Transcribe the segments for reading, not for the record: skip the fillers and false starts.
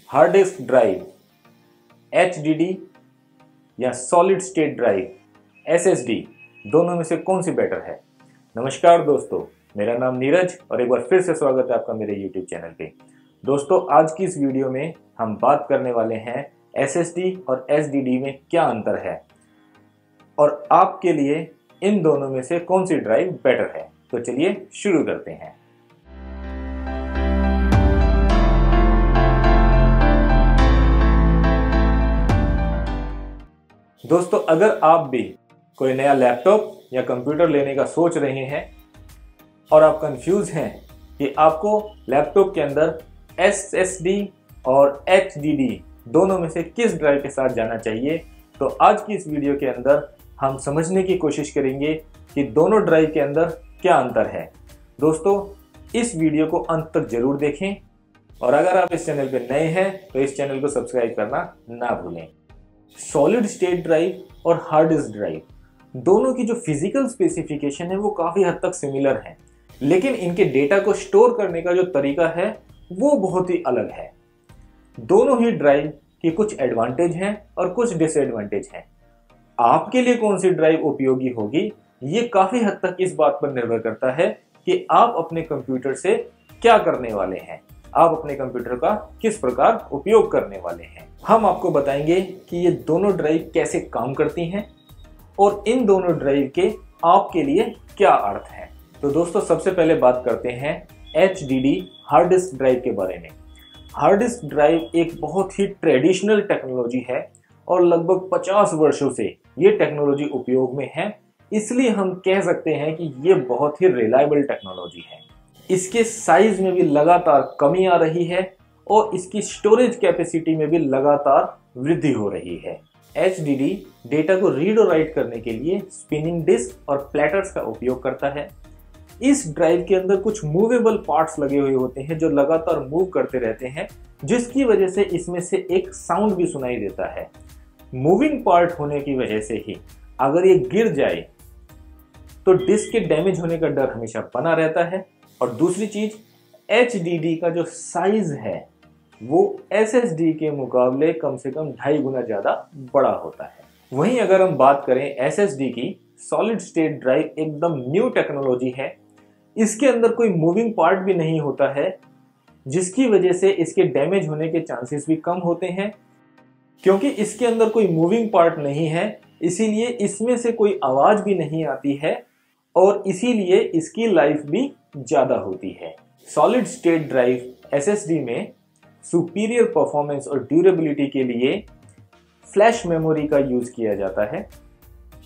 Hard disk drive, HDD या solid state drive SSD, दोनों में से कौन सी बेटर है? नमस्कार दोस्तों, मेरा नाम नीरज और एक बार फिर से स्वागत है आपका मेरे YouTube चैनल पे। दोस्तों, आज की इस वीडियो में हम बात करने वाले हैं SSD और HDD में क्या अंतर है और आपके लिए इन दोनों में से कौन सी ड्राइव बेटर है। तो चलिए शुरू करते हैं। दोस्तों, अगर आप भी कोई नया लैपटॉप या कंप्यूटर लेने का सोच रहे हैं और आप कंफ्यूज हैं कि आपको लैपटॉप के अंदर SSD और HDD दोनों में से किस ड्राइव के साथ जाना चाहिए, तो आज की इस वीडियो के अंदर हम समझने की कोशिश करेंगे कि दोनों ड्राइव के अंदर क्या अंतर है। दोस्तों, इस वीडियो को अंत तक जरूर देखें और अगर आप इस चैनल पर नए हैं तो इस चैनल को सब्सक्राइब करना ना भूलें। सॉलिड स्टेट ड्राइव और हार्ड डिस्क ड्राइव दोनों की जो फिजिकल स्पेसिफिकेशन है वो काफ़ी हद तक सिमिलर है, लेकिन इनके डेटा को स्टोर करने का जो तरीका है वो बहुत ही अलग है। दोनों ही ड्राइव की कुछ एडवांटेज हैं और कुछ डिसएडवांटेज हैं। आपके लिए कौन सी ड्राइव उपयोगी होगी ये काफ़ी हद तक इस बात पर निर्भर करता है कि आप अपने कंप्यूटर से क्या करने वाले हैं, आप अपने कंप्यूटर का किस प्रकार उपयोग करने वाले हैं। हम आपको बताएंगे कि ये दोनों ड्राइव कैसे काम करती हैं और इन दोनों ड्राइव के आपके लिए क्या अर्थ है। तो दोस्तों, सबसे पहले बात करते हैं HDD हार्ड डिस्क ड्राइव के बारे में। हार्ड डिस्क ड्राइव एक बहुत ही ट्रेडिशनल टेक्नोलॉजी है और लगभग 50 वर्षों से ये टेक्नोलॉजी उपयोग में है, इसलिए हम कह सकते हैं कि ये बहुत ही रिलायबल टेक्नोलॉजी है। इसके साइज में भी लगातार कमी आ रही है और इसकी स्टोरेज कैपेसिटी में भी लगातार वृद्धि हो रही है। HDD डेटा को रीड और राइट करने के लिए स्पिनिंग डिस्क और प्लेटर्स का उपयोग करता है। इस ड्राइव के अंदर कुछ मूवेबल पार्ट्स लगे हुए होते हैं जो लगातार मूव करते रहते हैं, जिसकी वजह से इसमें से एक साउंड भी सुनाई देता है। मूविंग पार्ट होने की वजह से ही अगर ये गिर जाए तो डिस्क के डैमेज होने का डर हमेशा बना रहता है। और दूसरी चीज, HDD का जो साइज है वो SSD के मुकाबले कम से कम 2.5 गुना ज्यादा बड़ा होता है। वहीं अगर हम बात करें SSD की, सॉलिड स्टेट ड्राइव एकदम न्यू टेक्नोलॉजी है। इसके अंदर कोई मूविंग पार्ट भी नहीं होता है, जिसकी वजह से इसके डैमेज होने के चांसेस भी कम होते हैं। क्योंकि इसके अंदर कोई मूविंग पार्ट नहीं है, इसीलिए इसमें से कोई आवाज भी नहीं आती है और इसीलिए इसकी लाइफ भी ज्यादा होती है। सॉलिड स्टेट ड्राइव SSD में सुपीरियर परफॉर्मेंस और ड्यूरेबिलिटी के लिए फ्लैश मेमोरी का यूज किया जाता है,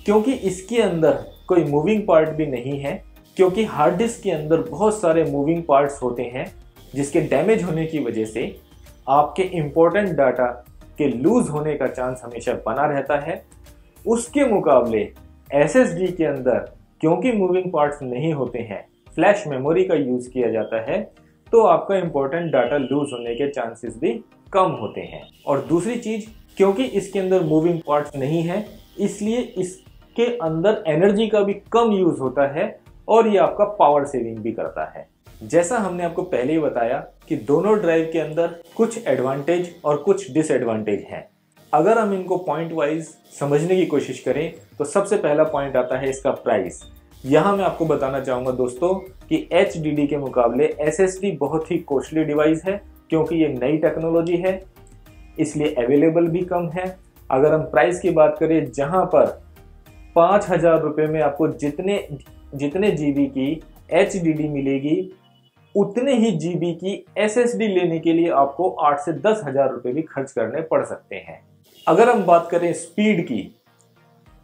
क्योंकि इसके अंदर कोई मूविंग पार्ट भी नहीं है। क्योंकि हार्ड डिस्क के अंदर बहुत सारे मूविंग पार्ट्स होते हैं, जिसके डैमेज होने की वजह से आपके इंपॉर्टेंट डाटा के लूज होने का चांस हमेशा बना रहता है। उसके मुकाबले SSD के अंदर क्योंकि मूविंग पार्ट्स नहीं होते हैं, फ्लैश मेमोरी का यूज किया जाता है, तो आपका इंपॉर्टेंट डाटा लूज होने के चांसेस भी कम होते हैं। और दूसरी चीज, क्योंकि इसके अंदर मूविंग पार्ट्स नहीं है, इसलिए इसके अंदर एनर्जी का भी कम यूज होता है और ये आपका पावर सेविंग भी करता है। जैसा हमने आपको पहले ही बताया कि दोनों ड्राइव के अंदर कुछ एडवांटेज और कुछ डिसएडवांटेज हैं। अगर हम इनको पॉइंट वाइज समझने की कोशिश करें तो सबसे पहला पॉइंट आता है इसका प्राइस। यहाँ मैं आपको बताना चाहूँगा दोस्तों कि HDD के मुकाबले SSD बहुत ही कॉस्टली डिवाइस है, क्योंकि ये नई टेक्नोलॉजी है, इसलिए अवेलेबल भी कम है। अगर हम प्राइस की बात करें, जहाँ पर 5,000 रुपये में आपको जितने GB की HDD मिलेगी, उतने ही GB की SSD लेने के लिए आपको 8 से 10,000 रुपये भी खर्च करने पड़ सकते हैं। अगर हम बात करें स्पीड की,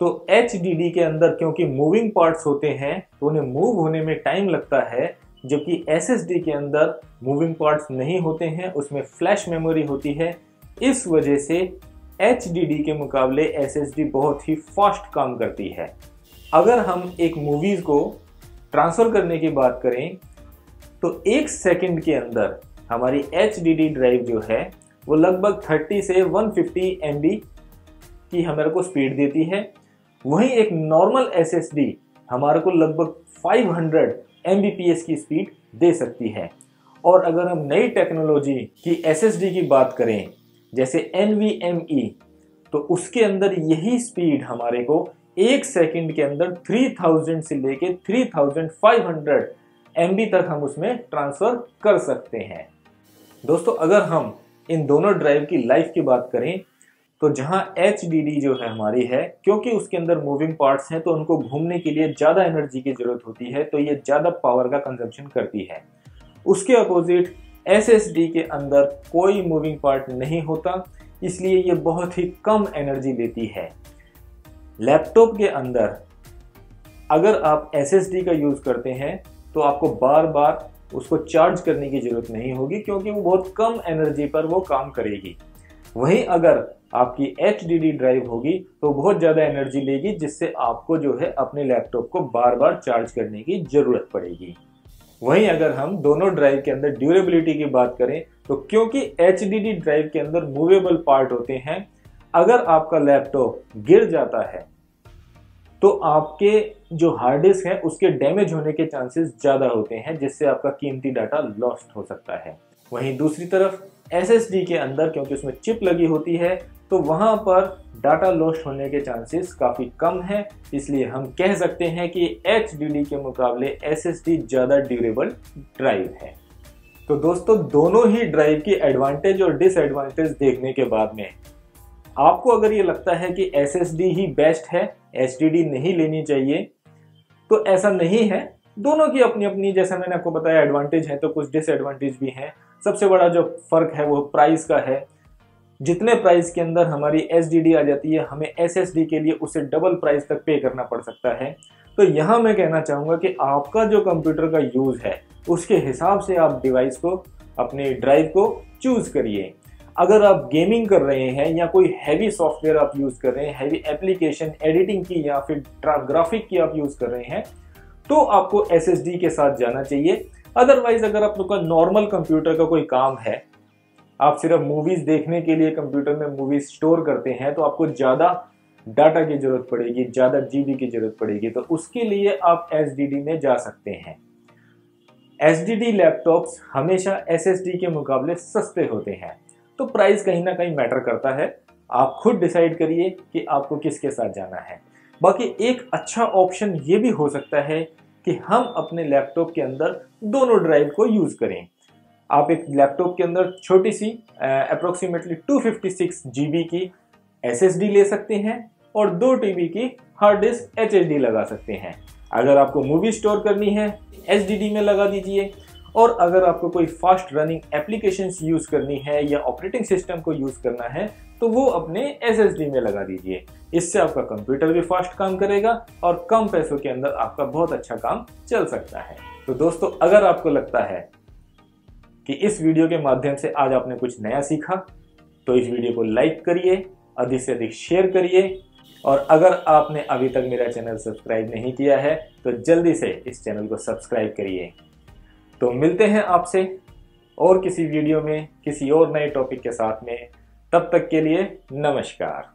तो HDD के अंदर क्योंकि मूविंग पार्ट्स होते हैं तो उन्हें मूव होने में टाइम लगता है, जबकि SSD के अंदर मूविंग पार्ट्स नहीं होते हैं, उसमें फ्लैश मेमोरी होती है। इस वजह से HDD के मुकाबले SSD बहुत ही फास्ट काम करती है। अगर हम एक मूवीज को ट्रांसफर करने की बात करें तो 1 सेकंड के अंदर हमारी HDD ड्राइव जो है वो लगभग 30 से 150 MB की हमारे को स्पीड देती है। वहीं एक नॉर्मल SSD हमारे को लगभग 500 Mbps की स्पीड दे सकती है। और अगर हम नई टेक्नोलॉजी की SSD की बात करें जैसे NVMe, तो उसके अंदर यही स्पीड हमारे को 1 सेकंड के अंदर 3000 से लेके 3500 MB तक हम उसमें ट्रांसफर कर सकते हैं। दोस्तों अगर हम इन दोनों ड्राइव की लाइफ की बात करें तो जहां HDD जो है हमारी है, क्योंकि उसके अंदर मूविंग पार्ट्स हैं तो उनको घूमने के लिए ज़्यादा एनर्जी की ज़रूरत होती है, तो ये ज़्यादा पावर का कंजम्पशन करती है। उसके अपोजिट SSD के अंदर कोई मूविंग पार्ट नहीं होता, इसलिए ये बहुत ही कम एनर्जी लेती है। लैपटॉप के अंदर अगर आप SSD का यूज़ करते हैं तो आपको बार बार उसको चार्ज करने की ज़रूरत नहीं होगी, क्योंकि वो बहुत कम एनर्जी पर वो काम करेगी। वहीं अगर आपकी HDD ड्राइव होगी तो बहुत ज़्यादा एनर्जी लेगी, जिससे आपको जो है अपने लैपटॉप को बार बार चार्ज करने की ज़रूरत पड़ेगी। वहीं अगर हम दोनों ड्राइव के अंदर ड्यूरेबिलिटी की बात करें तो क्योंकि HDD ड्राइव के अंदर मूवेबल पार्ट होते हैं, अगर आपका लैपटॉप गिर जाता है तो आपके जो हार्ड डिस्क है उसके डैमेज होने के चांसेस ज़्यादा होते हैं, जिससे आपका कीमती डाटा लॉस्ट हो सकता है। वहीं दूसरी तरफ SSD के अंदर क्योंकि उसमें चिप लगी होती है तो वहां पर डाटा लॉस्ट होने के चांसेस काफ़ी कम हैं, इसलिए हम कह सकते हैं कि HDD के मुकाबले SSD ज़्यादा ड्यूरेबल ड्राइव है। तो दोस्तों दोनों ही ड्राइव की एडवांटेज और डिसएडवांटेज देखने के बाद में आपको अगर ये लगता है कि SSD ही बेस्ट है, HDD नहीं लेनी चाहिए, तो ऐसा नहीं है। दोनों की अपनी अपनी, जैसा मैंने आपको बताया, एडवांटेज है तो कुछ डिसएडवांटेज भी हैं। सबसे बड़ा जो फर्क है वो प्राइस का है। जितने प्राइस के अंदर हमारी SSD आ जाती है, हमें SSD के लिए उसे डबल प्राइस तक पे करना पड़ सकता है। तो यहाँ मैं कहना चाहूँगा कि आपका जो कंप्यूटर का यूज़ है उसके हिसाब से आप डिवाइस को, अपने ड्राइव को चूज़ करिए। अगर आप गेमिंग कर रहे हैं या कोई हैवी सॉफ्टवेयर आप यूज़ कर रहे हैं, हैवी एप्लीकेशन एडिटिंग की या फिर ग्राफिक की आप यूज़ कर रहे हैं, तो आपको SSD के साथ जाना चाहिए। अदरवाइज अगर आपका नॉर्मल कंप्यूटर का कोई काम है, आप सिर्फ मूवीज देखने के लिए कंप्यूटर में मूवीज स्टोर करते हैं, तो आपको ज़्यादा डाटा की जरूरत पड़ेगी, ज़्यादा GB की जरूरत पड़ेगी, तो उसके लिए आप SSD में जा सकते हैं। SSD लैपटॉप्स हमेशा SSD के मुकाबले सस्ते होते हैं, तो प्राइस कहीं ना कहीं मैटर करता है। आप खुद डिसाइड करिए कि आपको किसके साथ जाना है। बाकी एक अच्छा ऑप्शन ये भी हो सकता है कि हम अपने लैपटॉप के अंदर दोनों ड्राइव को यूज़ करें। आप एक लैपटॉप के अंदर छोटी सी अप्रोक्सीमेटली 256 GB की SSD ले सकते हैं और 2 TB की हार्ड डिस्क HDD लगा सकते हैं। अगर आपको मूवी स्टोर करनी है SSD में लगा दीजिए, और अगर आपको कोई फास्ट रनिंग एप्लीकेशंस यूज़ करनी है या ऑपरेटिंग सिस्टम को यूज़ करना है तो वो अपने SSD में लगा दीजिए। इससे आपका कंप्यूटर भी फास्ट काम करेगा और कम पैसों के अंदर आपका बहुत अच्छा काम चल सकता है। तो दोस्तों अगर आपको लगता है कि इस वीडियो के माध्यम से आज आपने कुछ नया सीखा तो इस वीडियो को लाइक करिए, अधिक से अधिक शेयर करिए, और अगर आपने अभी तक मेरा चैनल सब्सक्राइब नहीं किया है तो जल्दी से इस चैनल को सब्सक्राइब करिए। तो मिलते हैं आपसे और किसी वीडियो में किसी और नए टॉपिक के साथ में। तब तक के लिए नमस्कार।